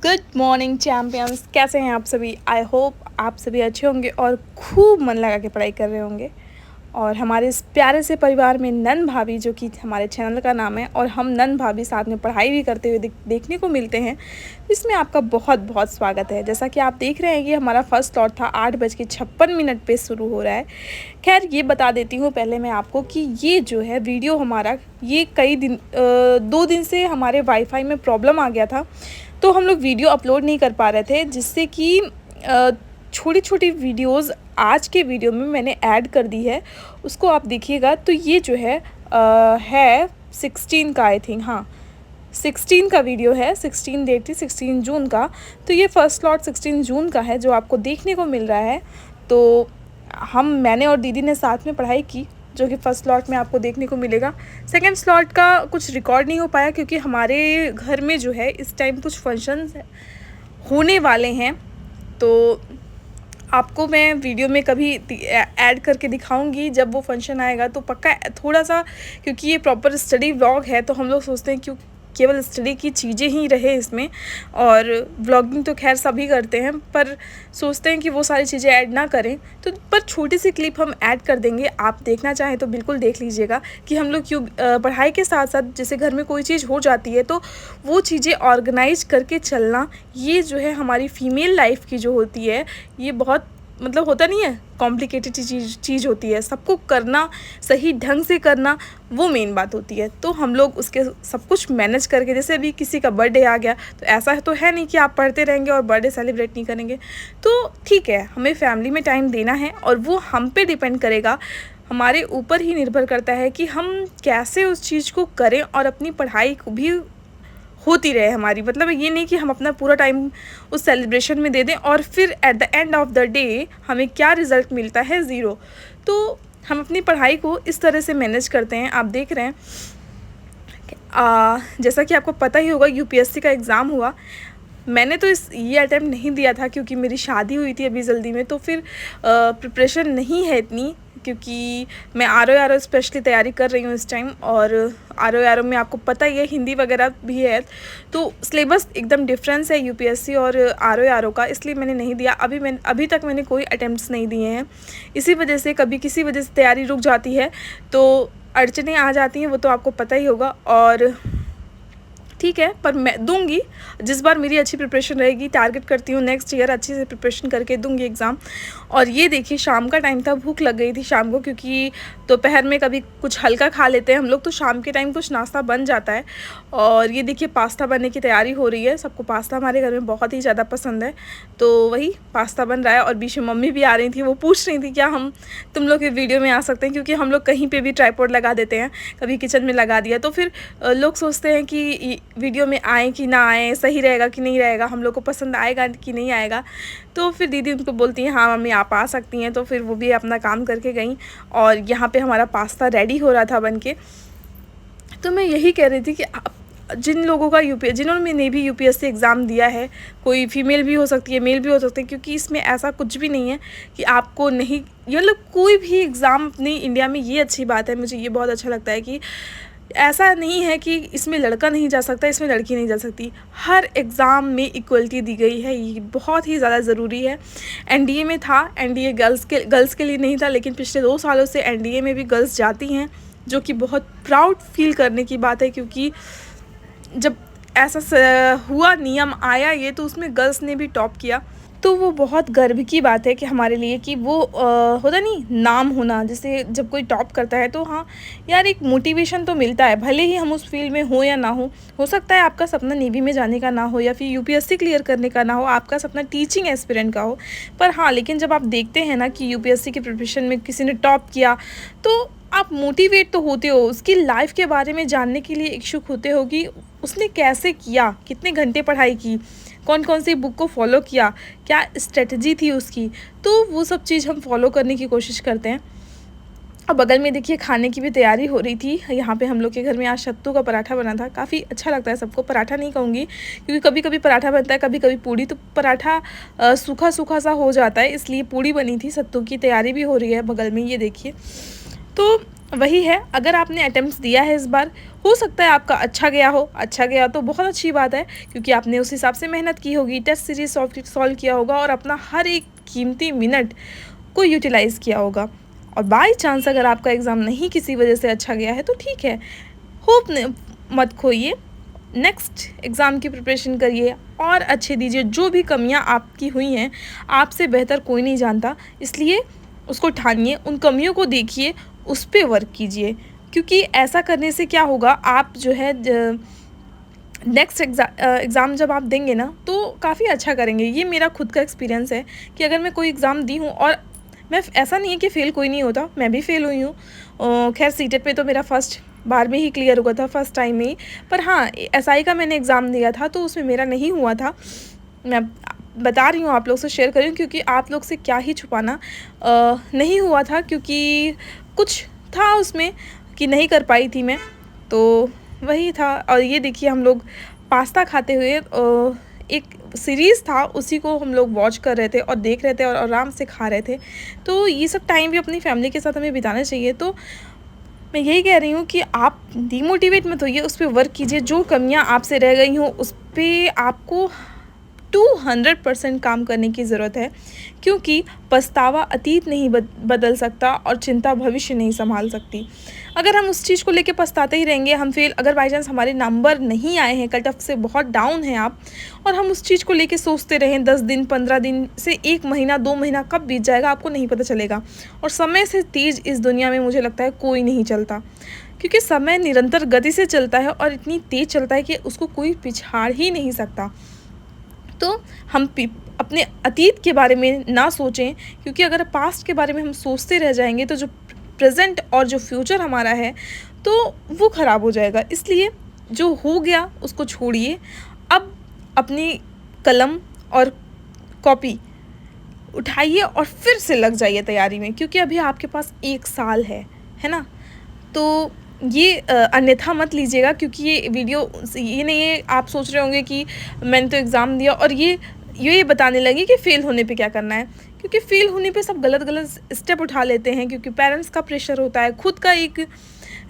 Good morning champions, कैसे हैं आप सभी। आई होप आप सभी अच्छे होंगे और खूब मन लगा के पढ़ाई कर रहे होंगे। और हमारे इस प्यारे से परिवार में नन भाभी, जो कि हमारे चैनल का नाम है, और हम नन भाभी साथ में पढ़ाई भी करते हुए देखने को मिलते हैं, इसमें आपका बहुत बहुत स्वागत है। जैसा कि आप देख रहे हैं कि हमारा फर्स्ट स्लॉट था 8:56 पे शुरू हो रहा है। खैर, ये बता देती हूँ पहले मैं आपको कि ये जो है वीडियो हमारा, ये कई दिन 2 दिन से हमारे वाईफाई में प्रॉब्लम आ गया था, तो हम लोग वीडियो अपलोड नहीं कर पा रहे थे, जिससे कि छोटी छोटी वीडियोस आज के वीडियो में मैंने ऐड कर दी है। उसको आप देखिएगा तो ये जो है 16 का, आई थिंक, हाँ 16 का वीडियो है। 16 डेट थी, 16 जून का। तो ये फर्स्ट स्लॉट 16 जून का है जो आपको देखने को मिल रहा है। तो मैंने और दीदी ने साथ में पढ़ाई की, जो कि फ़र्स्ट स्लॉट में आपको देखने को मिलेगा। सेकंड स्लॉट का कुछ रिकॉर्ड नहीं हो पाया क्योंकि हमारे घर में जो है इस टाइम कुछ फंक्शंस होने वाले हैं, तो आपको मैं वीडियो में कभी ऐड करके दिखाऊंगी जब वो फंक्शन आएगा। तो पक्का थोड़ा सा, क्योंकि ये प्रॉपर स्टडी व्लॉग है, तो हम लोग सोचते हैं क्यों केवल स्टडी की चीज़ें ही रहे इसमें। और व्लॉगिंग तो खैर सभी करते हैं, पर सोचते हैं कि वो सारी चीज़ें ऐड ना करें, तो पर छोटी सी क्लिप हम ऐड कर देंगे। आप देखना चाहें तो बिल्कुल देख लीजिएगा कि हम लोग क्यों पढ़ाई के साथ साथ जैसे घर में कोई चीज़ हो जाती है तो वो चीज़ें ऑर्गेनाइज करके चलना, ये जो है हमारी फीमेल लाइफ की जो होती है, ये बहुत मतलब होता नहीं है, कॉम्प्लिकेटेड चीज़ होती है। सबको करना, सही ढंग से करना, वो मेन बात होती है। तो हम लोग उसके सब कुछ मैनेज करके, जैसे अभी किसी का बर्थडे आ गया तो ऐसा तो है नहीं कि आप पढ़ते रहेंगे और बर्थडे सेलिब्रेट नहीं करेंगे। तो ठीक है, हमें फैमिली में टाइम देना है और वो हम पे डिपेंड करेगा, हमारे ऊपर ही निर्भर करता है कि हम कैसे उस चीज़ को करें और अपनी पढ़ाई को भी होती रहे हमारी। मतलब ये नहीं कि हम अपना पूरा टाइम उस सेलिब्रेशन में दे दें और फिर at the end of the day हमें क्या रिज़ल्ट मिलता है, ज़ीरो। तो हम अपनी पढ़ाई को इस तरह से मैनेज करते हैं। आप देख रहे हैं जैसा कि आपको पता ही होगा, यूपीएससी का एग्ज़ाम हुआ। मैंने तो ये अटैम्प्ट नहीं दिया था क्योंकि मेरी शादी हुई थी अभी जल्दी में, तो फिर प्रिपरेशन नहीं है इतनी, क्योंकि मैं आर स्पेशली तैयारी कर रही हूँ इस टाइम। और आर में आपको पता ही है हिंदी वगैरह भी है, तो सिलेबस एकदम डिफरेंस है यूपीएससी और आर का, इसलिए मैंने नहीं दिया। अभी तक मैंने कोई अटैम्प्ट्स नहीं दिए हैं। इसी वजह से कभी किसी वजह से तैयारी रुक जाती है तो अड़चनें आ जाती हैं, वो तो आपको पता ही होगा। और ठीक है, पर मैं दूंगी, जिस बार मेरी अच्छी प्रिपरेशन रहेगी, टारगेट करती हूँ नेक्स्ट ईयर अच्छे से प्रिपरेशन करके दूंगी एग्ज़ाम। और ये देखिए, शाम का टाइम था, भूख लग गई थी शाम को, क्योंकि दोपहर में कभी कुछ हल्का खा लेते हैं हम लोग, तो शाम के टाइम कुछ नाश्ता बन जाता है। और ये देखिए, पास्ता बनने की तैयारी हो रही है। सबको पास्ता हमारे घर में बहुत ही ज़्यादा पसंद है, तो वही पास्ता बन रहा है। और बीच में मम्मी भी आ रही थी, वो पूछ रही थी क्या हम तुम लोग के वीडियो में आ सकते हैं, क्योंकि हम लोग कहीं पर भी ट्राइपॉड लगा देते हैं, कभी किचन में लगा दिया, तो फिर लोग सोचते हैं कि वीडियो में आए कि ना आए, सही रहेगा कि नहीं रहेगा, हम लोग को पसंद आएगा कि नहीं आएगा। तो फिर दीदी उनको बोलती हैं हाँ मम्मी आप आ सकती हैं, तो फिर वो भी अपना काम करके गई। और यहाँ पे हमारा पास्ता रेडी हो रहा था बनके। तो मैं यही कह रही थी कि जिन लोगों का जिन्होंने भी यूपीएससी एग्ज़ाम दिया है, कोई फीमेल भी हो सकती है, मेल भी हो सकते हैं, क्योंकि इसमें ऐसा कुछ भी नहीं है कि आपको नहीं, मतलब कोई भी एग्ज़ाम अपनी इंडिया में, ये अच्छी बात है, मुझे ये बहुत अच्छा लगता है कि ऐसा नहीं है कि इसमें लड़का नहीं जा सकता, इसमें लड़की नहीं जा सकती। हर एग्ज़ाम में इक्वलिटी दी गई है, ये बहुत ही ज़्यादा ज़रूरी है। एनडीए में था, एनडीए गर्ल्स के लिए नहीं था, लेकिन पिछले 2 सालों से एनडीए में भी गर्ल्स जाती हैं, जो कि बहुत प्राउड फील करने की बात है। क्योंकि जब ऐसा हुआ, नियम आया ये, तो उसमें गर्ल्स ने भी टॉप किया, तो वो बहुत गर्व की बात है कि हमारे लिए कि वो होता नहीं, नाम होना, जैसे जब कोई टॉप करता है तो हाँ यार, एक मोटिवेशन तो मिलता है। भले ही हम उस फील्ड में हो या ना हो सकता है आपका सपना नेवी में जाने का ना हो, या फिर यूपीएससी क्लियर करने का ना हो, आपका सपना टीचिंग एस्पिरेंट का हो, पर हाँ, लेकिन जब आप देखते हैं ना कि यूपीएससी की प्रिपरेशन में किसी ने टॉप किया, तो आप मोटिवेट तो होते हो, उसकी लाइफ के बारे में जानने के लिए इच्छुक होते हो कि उसने कैसे किया, कितने घंटे पढ़ाई की, कौन कौन सी बुक को फॉलो किया, क्या स्ट्रेटजी थी उसकी। तो वो सब चीज़ हम फॉलो करने की कोशिश करते हैं। और बगल में देखिए, खाने की भी तैयारी हो रही थी। यहाँ पे हम लोग के घर में आज सत्तू का पराठा बना था। काफ़ी अच्छा लगता है सबको, पराठा नहीं कहूँगी क्योंकि कभी कभी पराठा बनता है, कभी कभी पूड़ी, तो पराठा सूखा सूखा सा हो जाता है, इसलिए पूड़ी बनी थी। सत्तू की तैयारी भी हो रही है बगल में, ये देखिए। तो वही है, अगर आपने अटेम्प्ट्स दिया है इस बार, हो सकता है आपका अच्छा गया हो, अच्छा गया तो बहुत अच्छी बात है, क्योंकि आपने उस हिसाब से मेहनत की होगी, टेस्ट सीरीज सॉल्व किया होगा और अपना हर एक कीमती मिनट को यूटिलाइज़ किया होगा। और बाई चांस अगर आपका एग्ज़ाम नहीं किसी वजह से अच्छा गया है तो ठीक है, होप मत खोइए, नेक्स्ट एग्ज़ाम की प्रिपरेशन करिए और अच्छे दीजिए। जो भी कमियां आपकी हुई हैं, आपसे बेहतर कोई नहीं जानता, इसलिए उसको ठानिए, उन कमियों को देखिए, उस पर वर्क कीजिए, क्योंकि ऐसा करने से क्या होगा, आप जो है नेक्स्ट एग्ज़ाम जब आप देंगे ना तो काफ़ी अच्छा करेंगे। ये मेरा खुद का एक्सपीरियंस है कि अगर मैं कोई एग्ज़ाम दी हूँ, और मैं ऐसा नहीं है कि फ़ेल कोई नहीं होता, मैं भी फ़ेल हुई हूँ। खैर सीटेट पे तो मेरा फर्स्ट बार में ही क्लियर हुआ था, फर्स्ट टाइम में ही। पर हाँ, एसआई का मैंने एग्ज़ाम दिया था तो उसमें मेरा नहीं हुआ था। मैं बता रही हूँ, आप लोग से शेयर कर रही हूँ, क्योंकि आप लोग से क्या ही छुपाना। नहीं हुआ था क्योंकि कुछ था उसमें कि नहीं कर पाई थी मैं, तो वही था। और ये देखिए, हम लोग पास्ता खाते हुए एक सीरीज़ था, उसी को हम लोग वॉच कर रहे थे और देख रहे थे और आराम से खा रहे थे। तो ये सब टाइम भी अपनी फैमिली के साथ हमें बिताना चाहिए। तो मैं यही कह रही हूँ कि आप डीमोटिवेट मत होइए, उस पर वर्क कीजिए। जो कमियाँ आपसे रह गई हों उस पर आपको 200% काम करने की ज़रूरत है, क्योंकि पछतावा अतीत नहीं बदल सकता और चिंता भविष्य नहीं संभाल सकती। अगर हम उस चीज़ को लेके पछताते ही रहेंगे, हम फेल, अगर बाई चांस हमारे नंबर नहीं आए हैं, कट ऑफ से बहुत डाउन हैं आप, और हम उस चीज़ को लेके सोचते रहें, 10 दिन 15 दिन से 1 महीना 2 महीना कब बीत जाएगा आपको नहीं पता चलेगा। और समय से तेज़ इस दुनिया में मुझे लगता है कोई नहीं चलता, क्योंकि समय निरंतर गति से चलता है और इतनी तेज़ चलता है कि उसको कोई पिछाड़ ही नहीं सकता। तो हम अपने अतीत के बारे में ना सोचें, क्योंकि अगर पास्ट के बारे में हम सोचते रह जाएंगे तो जो प्रेजेंट और जो फ्यूचर हमारा है तो वो ख़राब हो जाएगा। इसलिए जो हो गया उसको छोड़िए, अब अपनी कलम और कॉपी उठाइए और फिर से लग जाइए तैयारी में, क्योंकि अभी आपके पास 1 साल है ना। तो ये अन्यथा मत लीजिएगा, क्योंकि ये वीडियो ये नहीं है आप सोच रहे होंगे कि मैंने तो एग्ज़ाम दिया और ये बताने लगी कि फ़ेल होने पे क्या करना है, क्योंकि फ़ेल होने पे सब गलत स्टेप उठा लेते हैं, क्योंकि पेरेंट्स का प्रेशर होता है, खुद का एक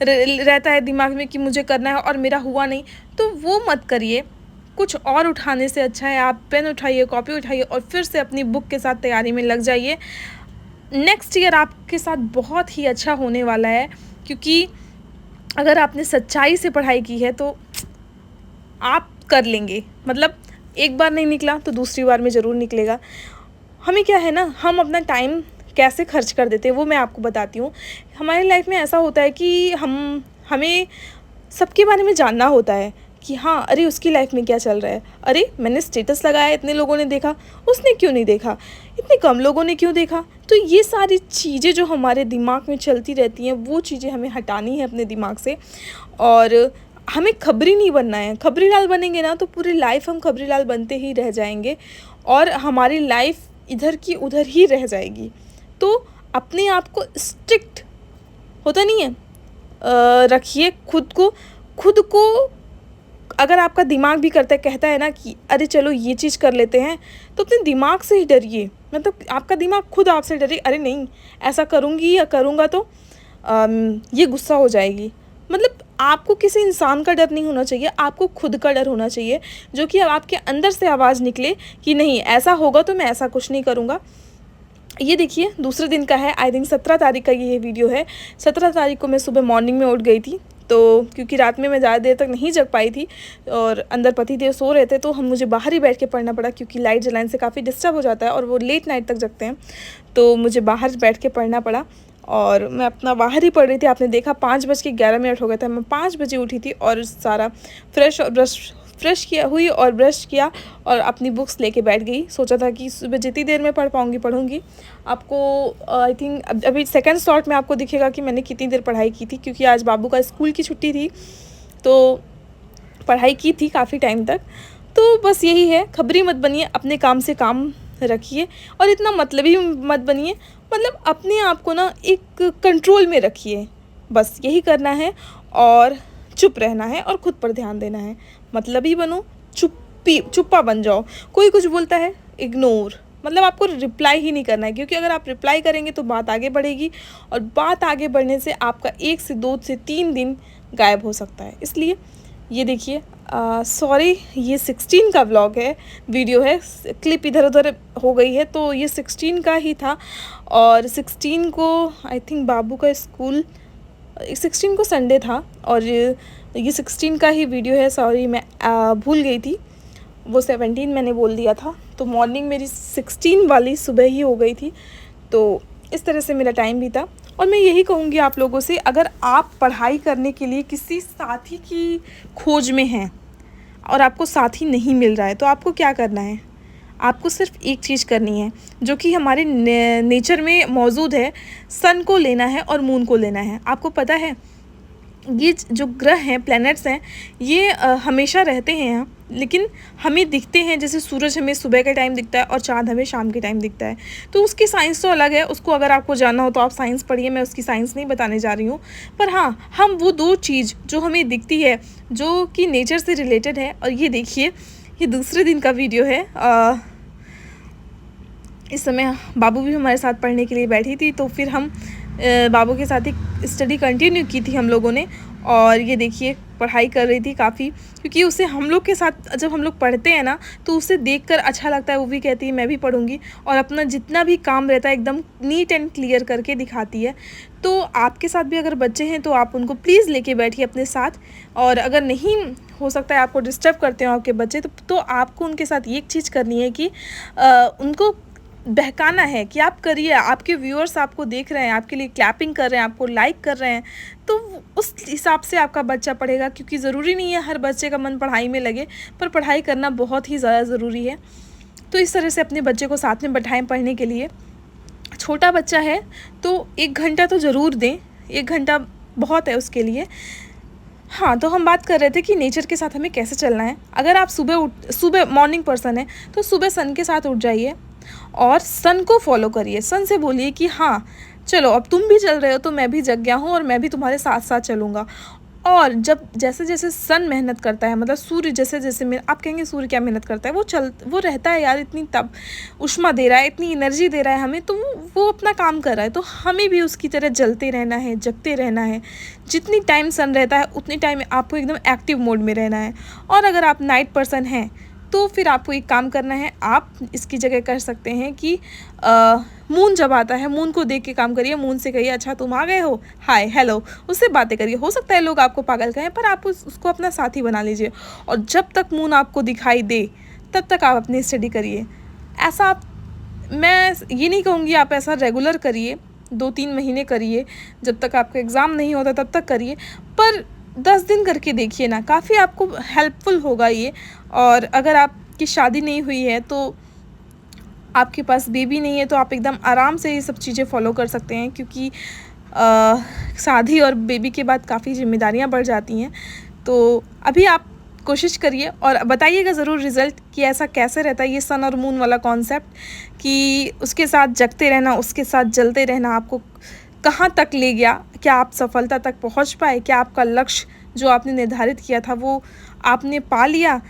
रहता है दिमाग में कि मुझे करना है और मेरा हुआ नहीं, तो वो मत करिए। कुछ और उठाने से अच्छा है आप पेन उठाइए, कॉपी उठाइए और फिर से अपनी बुक के साथ तैयारी में लग जाइए। नेक्स्ट ईयर आपके साथ बहुत ही अच्छा होने वाला है, क्योंकि अगर आपने सच्चाई से पढ़ाई की है तो आप कर लेंगे। मतलब एक बार नहीं निकला तो दूसरी बार में ज़रूर निकलेगा। हमें क्या है ना, हम अपना टाइम कैसे खर्च कर देते हैं वो मैं आपको बताती हूँ। हमारी लाइफ में ऐसा होता है कि हमें सबके बारे में जानना होता है कि हाँ, अरे उसकी लाइफ में क्या चल रहा है, अरे मैंने स्टेटस लगाया, इतने लोगों ने देखा, उसने क्यों नहीं देखा, इतने कम लोगों ने क्यों देखा। तो ये सारी चीज़ें जो हमारे दिमाग में चलती रहती हैं, वो चीज़ें हमें हटानी है अपने दिमाग से। और हमें खबरी नहीं बनना है। खबरी लाल बनेंगे ना तो पूरी लाइफ हम खबरी लाल बनते ही रह जाएंगे और हमारी लाइफ इधर की उधर ही रह जाएगी। तो अपने आप को स्ट्रिक्ट होता नहीं है, रखिए खुद को अगर आपका दिमाग भी कहता है ना कि अरे चलो ये चीज़ कर लेते हैं, तो अपने दिमाग से ही डरिए। मतलब आपका दिमाग खुद आपसे डरे, अरे नहीं ऐसा करूँगी या करूँगा तो ये गुस्सा हो जाएगी। मतलब आपको किसी इंसान का डर नहीं होना चाहिए, आपको खुद का डर होना चाहिए, जो कि आपके अंदर से आवाज़ निकले कि नहीं ऐसा होगा तो मैं ऐसा कुछ नहीं करूँगा। ये देखिए दूसरे दिन का है, आई थिंक 17 तारीख का ये वीडियो है। 17 तारीख को मैं सुबह मॉर्निंग में उठ गई थी, तो क्योंकि रात में मैं ज़्यादा देर तक नहीं जग पाई थी और अंदर पति देव सो रहे थे, तो मुझे बाहर ही बैठ के पढ़ना पड़ा, क्योंकि लाइट जलाने से काफ़ी डिस्टर्ब हो जाता है और वो लेट नाइट तक जगते हैं, तो मुझे बाहर बैठ के पढ़ना पड़ा। और मैं अपना बाहर ही पढ़ रही थी। आपने देखा 5:11 हो गए थे, मैं 5 बजे उठी थी और सारा फ्रेश हुई और ब्रश किया और अपनी बुक्स लेके बैठ गई। सोचा था कि सुबह जितनी देर में पढ़ूँगी। आपको आई थिंक अभी सेकंड शॉट में आपको दिखेगा कि मैंने कितनी देर पढ़ाई की थी, क्योंकि आज बाबू का स्कूल की छुट्टी थी, तो पढ़ाई की थी काफ़ी टाइम तक। तो बस यही है, खबरी मत बनिए, अपने काम से काम रखिए और इतना मतलबी मत बनिए। मतलब अपने आप को ना एक कंट्रोल में रखिए, बस यही करना है। और चुप रहना है और ख़ुद पर ध्यान देना है। मतलबी बनो, चुप्पा बन जाओ। कोई कुछ बोलता है इग्नोर, मतलब आपको रिप्लाई ही नहीं करना है, क्योंकि अगर आप रिप्लाई करेंगे तो बात आगे बढ़ेगी, और बात आगे बढ़ने से आपका 1 से 2 से 3 दिन गायब हो सकता है। इसलिए ये देखिए, सॉरी, ये 16 का व्लॉग है, वीडियो है, क्लिप इधर उधर हो गई है, तो ये 16 का ही था। और 16 को आई थिंक बाबू का स्कूल, 16 को संडे था, और ये 16 का ही वीडियो है। सॉरी, मैं भूल गई थी, वो 17 मैंने बोल दिया था, तो मॉर्निंग मेरी 16 वाली सुबह ही हो गई थी। तो इस तरह से मेरा टाइम बीता। और मैं यही कहूँगी आप लोगों से, अगर आप पढ़ाई करने के लिए किसी साथी की खोज में हैं और आपको साथी नहीं मिल रहा है, तो आपको क्या करना है? आपको सिर्फ एक चीज़ करनी है, जो कि हमारे नेचर में मौजूद है। सन को लेना है और मून को लेना है। आपको पता है, ये जो ग्रह हैं, प्लैनेट्स हैं, ये हमेशा रहते हैं यहाँ, लेकिन हमें दिखते हैं, जैसे सूरज हमें सुबह के टाइम दिखता है और चाँद हमें शाम के टाइम दिखता है। तो उसकी साइंस तो अलग है, उसको अगर आपको जानना हो तो आप साइंस पढ़िए, मैं उसकी साइंस नहीं बताने जा रही हूँ। पर हाँ, हम वो 2 चीज़ जो हमें दिखती है, जो कि नेचर से रिलेटेड है। और ये देखिए, ये दूसरे दिन का वीडियो है। इस समय बाबू भी हमारे साथ पढ़ने के लिए बैठी थी, तो फिर हम बाबू के साथ ही स्टडी कंटिन्यू की थी हम लोगों ने। और ये देखिए, पढ़ाई कर रही थी काफ़ी, क्योंकि उसे हम लोग के साथ जब हम लोग पढ़ते हैं ना, तो उसे देखकर अच्छा लगता है। वो भी कहती है मैं भी पढ़ूंगी, और अपना जितना भी काम रहता है एकदम नीट एंड क्लियर करके दिखाती है। तो आपके साथ भी अगर बच्चे हैं तो आप उनको प्लीज़ लेके बैठिए अपने साथ। और अगर नहीं हो सकता है, आपको डिस्टर्ब करते हो आपके बच्चे, तो आपको उनके साथ ये एक चीज़ करनी है कि उनको बहकाना है कि आप करिए। आपके व्यूअर्स आपको देख रहे हैं, आपके लिए क्लैपिंग कर रहे हैं, आपको लाइक कर रहे हैं, तो उस हिसाब से आपका बच्चा पढ़ेगा। क्योंकि ज़रूरी नहीं है हर बच्चे का मन पढ़ाई में लगे, पर पढ़ाई करना बहुत ही ज़्यादा ज़रूरी है। तो इस तरह से अपने बच्चे को साथ में बैठाएं पढ़ने के लिए। छोटा बच्चा है तो 1 घंटा तो ज़रूर दें, 1 घंटा बहुत है उसके लिए। हाँ, तो हम बात कर रहे थे कि नेचर के साथ हमें कैसे चलना है। अगर आप सुबह मॉर्निंग पर्सन है, तो सुबह सन के साथ उठ जाइए और सन को फॉलो करिए। सन से बोलिए कि हाँ चलो, अब तुम भी चल रहे हो तो मैं भी जग गया हूँ और मैं भी तुम्हारे साथ साथ चलूँगा। और जब जैसे जैसे सन मेहनत करता है, मतलब सूर्य जैसे जैसे आप कहेंगे सूर्य क्या मेहनत करता है, वो रहता है यार, इतनी तब ऊष्मा दे रहा है, इतनी एनर्जी दे रहा है हमें, तो वो अपना काम कर रहा है। तो हमें भी उसकी तरह जलते रहना है, जगते रहना है। जितनी टाइम सन रहता है उतनी टाइम आपको एकदम एक्टिव मोड में रहना है। और अगर आप नाइट पर्सन हैं तो फिर आपको एक काम करना है, आप इसकी जगह कर सकते हैं कि मून जब आता है, मून को देख के काम करिए। मून से कहिए अच्छा तुम आ गए हो, हाय हेलो, उससे बातें करिए। हो सकता है लोग आपको पागल कहें, पर आप उसको अपना साथी बना लीजिए। और जब तक मून आपको दिखाई दे तब तक आप अपनी स्टडी करिए। ऐसा आप, मैं ये नहीं कहूँगी आप ऐसा रेगुलर करिए, 2-3 महीने करिए, जब तक आपका एग्ज़ाम नहीं होता तब तक करिए, पर 10 दिन करके देखिए ना, काफ़ी आपको हेल्पफुल होगा ये। और अगर आपकी शादी नहीं हुई है, तो आपके पास बेबी नहीं है, तो आप एकदम आराम से ये सब चीज़ें फॉलो कर सकते हैं। क्योंकि शादी और बेबी के बाद काफ़ी जिम्मेदारियां बढ़ जाती हैं। तो अभी आप कोशिश करिए और बताइएगा ज़रूर रिज़ल्ट कि ऐसा कैसे रहता है ये सन और मून वाला कॉन्सेप्ट, कि उसके साथ जगते रहना, उसके साथ जलते रहना आपको कहाँ तक ले गया। क्या आप सफलता तक पहुँच पाए? क्या आपका लक्ष्य जो आपने निर्धारित किया था वो आपने पा लिया?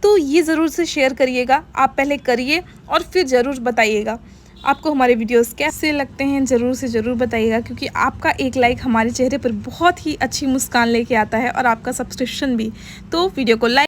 तो ये ज़रूर से शेयर करिएगा। आप पहले करिए और फिर ज़रूर बताइएगा आपको हमारे वीडियोस कैसे लगते हैं। ज़रूर से ज़रूर बताइएगा, क्योंकि आपका एक लाइक हमारे चेहरे पर बहुत ही अच्छी मुस्कान लेके आता है, और आपका सब्सक्रिप्शन भी। तो वीडियो को लाइक